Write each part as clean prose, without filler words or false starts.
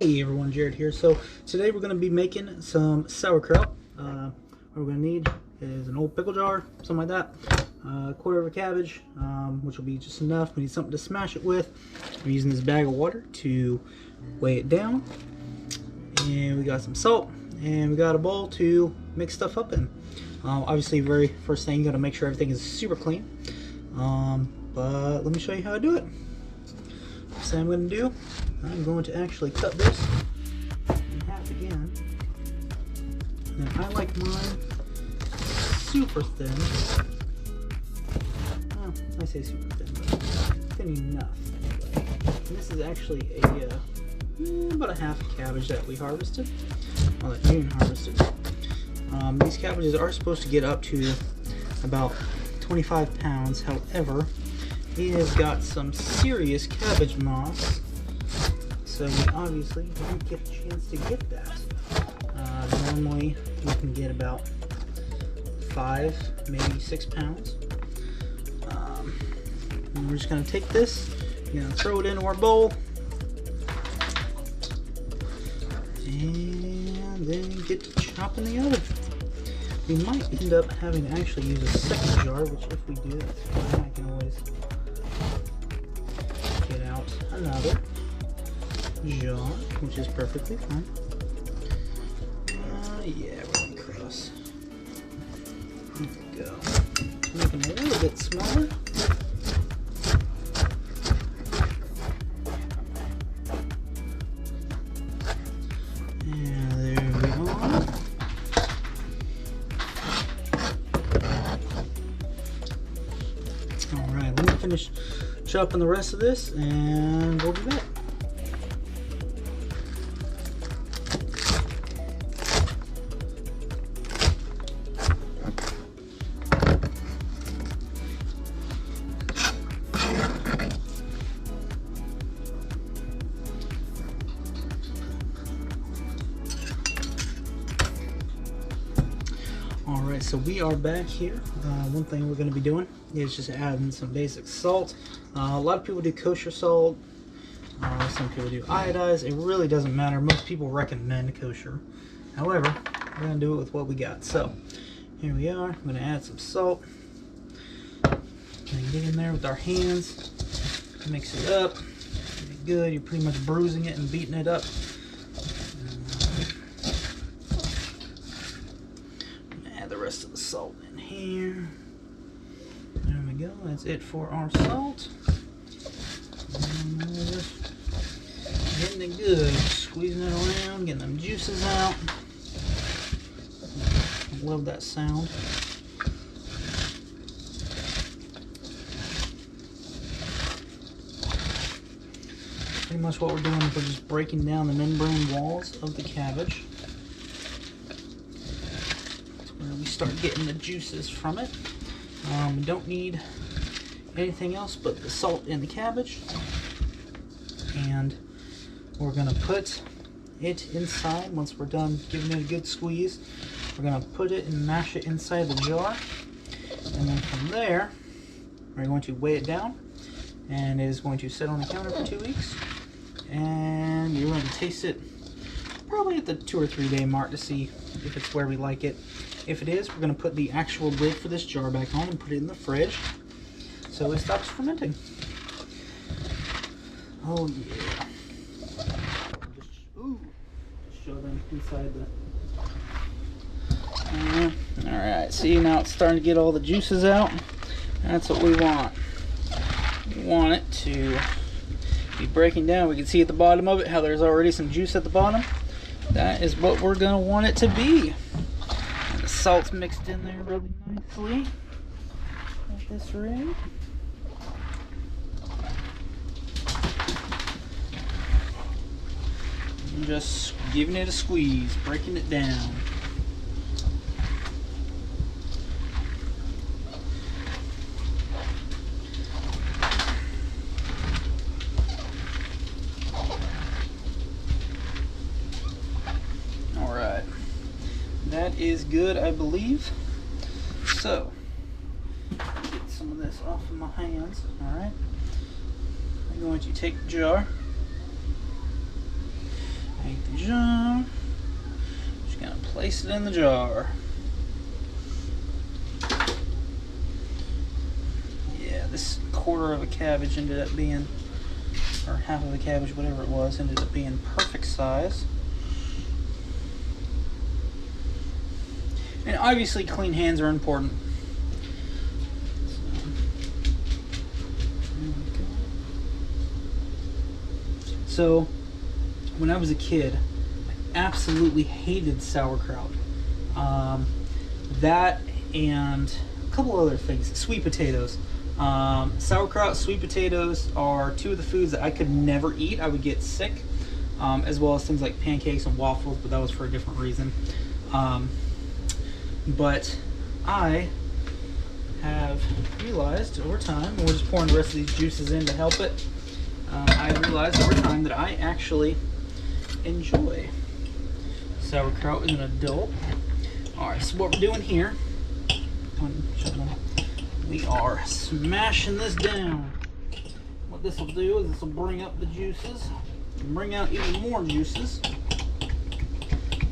Hey everyone, Jared here. So today we're going to be making some sauerkraut. What we're going to need is an old pickle jar, something like that, a quarter of a cabbage, which will be just enough. We need something to smash it with. We're using this bag of water to weigh it down, and we got some salt, and we got a bowl to mix stuff up in. Obviously, very first thing, you got to make sure everything is super clean. But let me show you how I do it. First thing I'm going to do, I'm going to actually cut this in half again. And I like mine super thin. Well, I say super thin, but thin enough anyway. And this is actually about a half cabbage that we harvested, well, that June harvested. These cabbages are supposed to get up to about 25 pounds. However, it has got some serious cabbage moss, so we obviously didn't get a chance to get that. Normally we can get about 5, maybe 6 pounds. And we're just going to take this, we're going to throw it into our bowl, and then get to chopping the oven. We might end up having to actually use a second jar, which if we do, that's fine. I can always get out another jar, which is perfectly fine. Yeah, we're going across. There we go. Make them a little bit smaller. And there we are. Alright, let me finish chopping the rest of this and we'll be back. Alright, so we are back here. One thing we're going to be doing is just adding some basic salt. A lot of people do kosher salt. Some people do iodized. It really doesn't matter. Most people recommend kosher. However, we're going to do it with what we got. So, here we are. I'm going to add some salt. And get in there with our hands. Mix it up. Get it good. You're pretty much bruising it and beating it up. Add the rest of the salt in here. There we go. That's it for our salt. And we're just getting it good, squeezing it around, getting them juices out. I love that sound. Pretty much what we're doing is we're just breaking down the membrane walls of the cabbage. That's where we start getting the juices from it. We don't need anything else but the salt and the cabbage. And we're going to put it inside. Once we're done giving it a good squeeze, we're going to put it and mash it inside the jar. And then from there, we're going to weigh it down. And it is going to sit on the counter for 2 weeks. And you're going to taste it probably at the 2 or 3 day mark to see if it's where we like it. If it is, we're going to put the actual lid for this jar back on and put it in the fridge so it stops fermenting. Oh yeah. Just show them inside the... Alright, see, now it's starting to get all the juices out. That's what we want. We want it to be breaking down. We can see at the bottom of it how there's already some juice at the bottom. That is what we're going to want it to be. And the salt's mixed in there really nicely at this rate. And just giving it a squeeze, breaking it down. Alright, that is good, I believe. So, get some of this off of my hands. Alright, I'm going to take the jar jar. Just gonna place it in the jar. Yeah, this quarter of a cabbage ended up being, or half of a cabbage, whatever it was, ended up being perfect size. And obviously clean hands are important. So, when I was a kid, I absolutely hated sauerkraut. That and a couple other things. Sweet potatoes. Sauerkraut, sweet potatoes are two of the foods that I could never eat. I would get sick, as well as things like pancakes and waffles, but that was for a different reason. But I have realized over time, and we're just pouring the rest of these juices in to help it, I realized over time that I actually enjoy sauerkraut as an adult. Alright, so what we're doing here, we are smashing this down. What this will do is this will bring up the juices and bring out even more juices.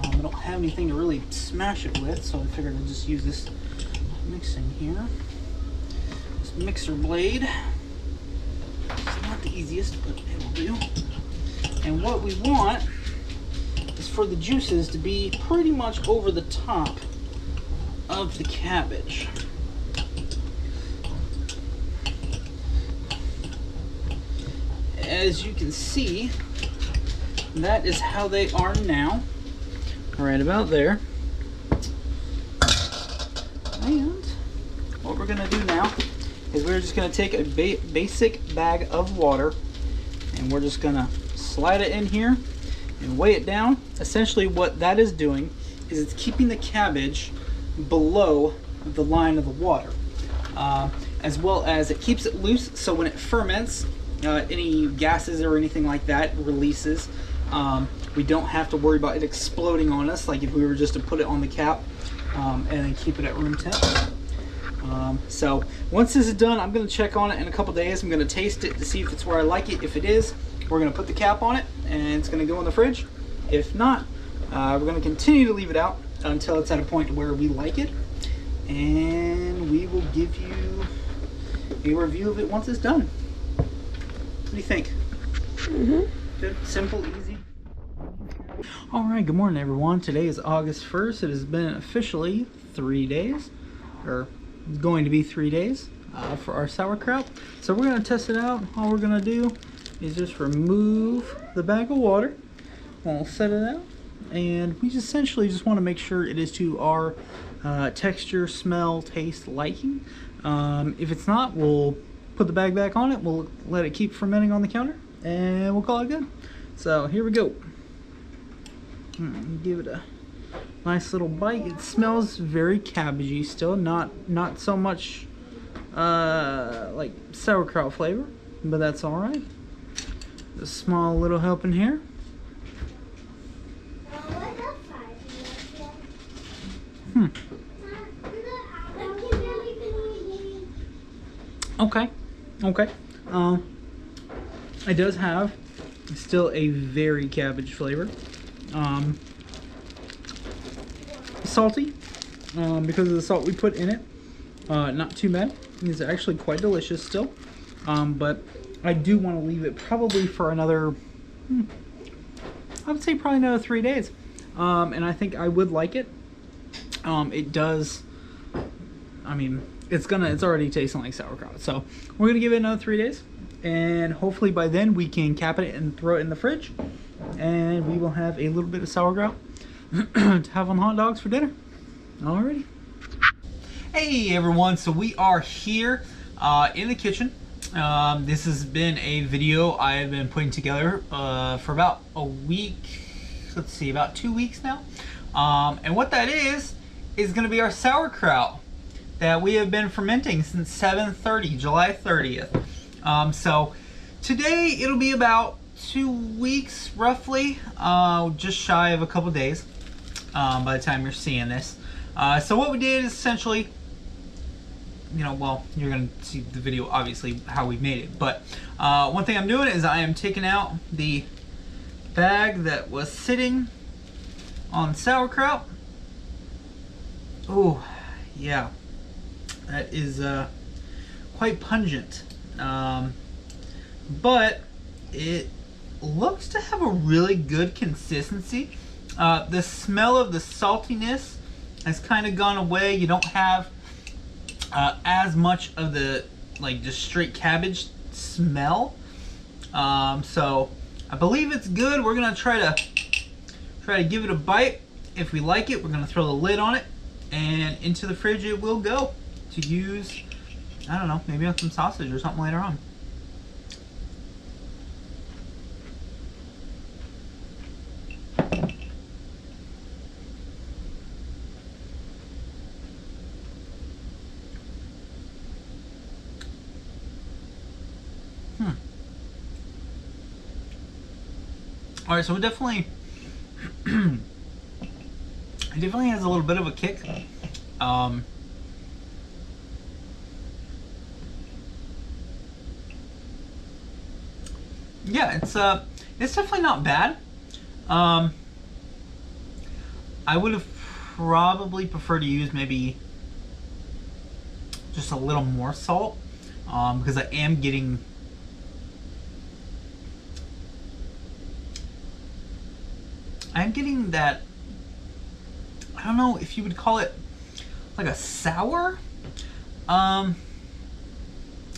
I don't have anything to really smash it with, so I figured I'd just use this mixing here. This mixer blade. It's not the easiest, but it will do. And what we want is for the juices to be pretty much over the top of the cabbage. As you can see, that is how they are now. Right about there. And what we're gonna do now is we're just gonna take a basic bag of water and we're just gonna slide it in here and weigh it down. Essentially what that is doing is it's keeping the cabbage below the line of the water, as well as it keeps it loose, so when it ferments, any gases or anything like that releases. We don't have to worry about it exploding on us like if we were just to put it on the cap and then keep it at room temp. So once this is done, I'm going to check on it in a couple days. I'm going to taste it to see if it's where I like it. If it is, we're going to put the cap on it and it's going to go in the fridge. If not, we're going to continue to leave it out until it's at a point where we like it, and we will give you a review of it once it's done. What do you think? Good, simple, easy. Alright, good morning everyone. Today is August 1st. It has been officially 3 days, or going to be 3 days for our sauerkraut. So we're going to test it out. All we're going to do is just remove the bag of water. We'll set it out, and we just essentially just want to make sure it is to our texture, smell, taste, liking. If it's not, we'll put the bag back on it. We'll let it keep fermenting on the counter, and we'll call it good. So here we go. Give it a nice little bite. It smells very cabbagey still, not so much like sauerkraut flavor, but that's all right. A small little helping here. Okay. It does have still a very cabbage flavor. Salty because of the salt we put in it. Not too bad. It's actually quite delicious still. But I do want to leave it probably for another, I would say probably another 3 days. And I think I would like it. It does, I mean, it's already tasting like sauerkraut. So we're gonna give it another 3 days, and hopefully by then we can cap it and throw it in the fridge, and we will have a little bit of sauerkraut to have on hot dogs for dinner. Alrighty. Hey everyone, so we are here in the kitchen. This has been a video I've been putting together for about a week, let's see, about 2 weeks now. And what that is gonna be our sauerkraut that we have been fermenting since 7:30, July 30th. So today it'll be about 2 weeks roughly, just shy of a couple days by the time you're seeing this. So what we did is essentially, you know, well, you're gonna see the video obviously how we made it, but one thing I'm doing is I am taking out the bag that was sitting on sauerkraut. Oh, yeah, that is quite pungent, but it looks to have a really good consistency. The smell of the saltiness has kind of gone away. You don't have as much of the just straight cabbage smell. So I believe it's good. We're gonna try to give it a bite. If we like it, we're gonna throw the lid on it, and into the fridge it will go to use, I don't know, maybe on some sausage or something later on. All right, so it definitely, it definitely has a little bit of a kick. Yeah, it's definitely not bad. I would have probably preferred to use maybe just a little more salt, because I am getting that, I don't know if you would call it like a sour.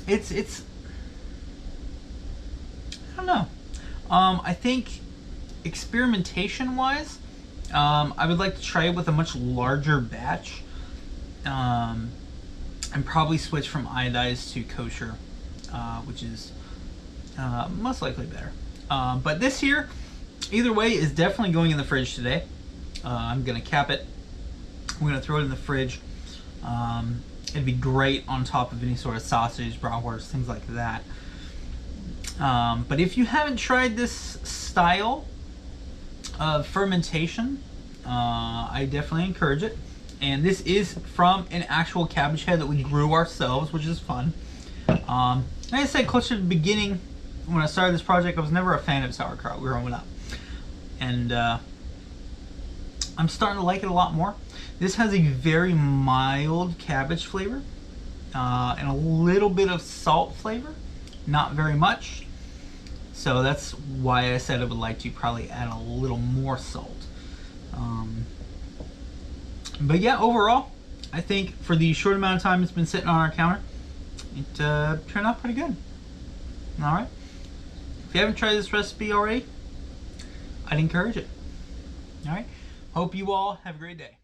It's I don't know. I think experimentation wise, I would like to try it with a much larger batch, and probably switch from iodized to kosher, which is most likely better. But this here, either way, is definitely going in the fridge today. I'm gonna cap it. We're gonna throw it in the fridge. It'd be great on top of any sort of sausage, bratwurst, things like that. But if you haven't tried this style of fermentation, I definitely encourage it. And this is from an actual cabbage head that we grew ourselves, which is fun. Like I said, closer to the beginning, when I started this project, I was never a fan of sauerkraut growing up. And I'm starting to like it a lot more. This has a very mild cabbage flavor, and a little bit of salt flavor, not very much. So that's why I said I would like to probably add a little more salt. But yeah, overall, I think for the short amount of time it's been sitting on our counter, it turned out pretty good. All right. If you haven't tried this recipe already, I'd encourage it. All right. Hope you all have a great day.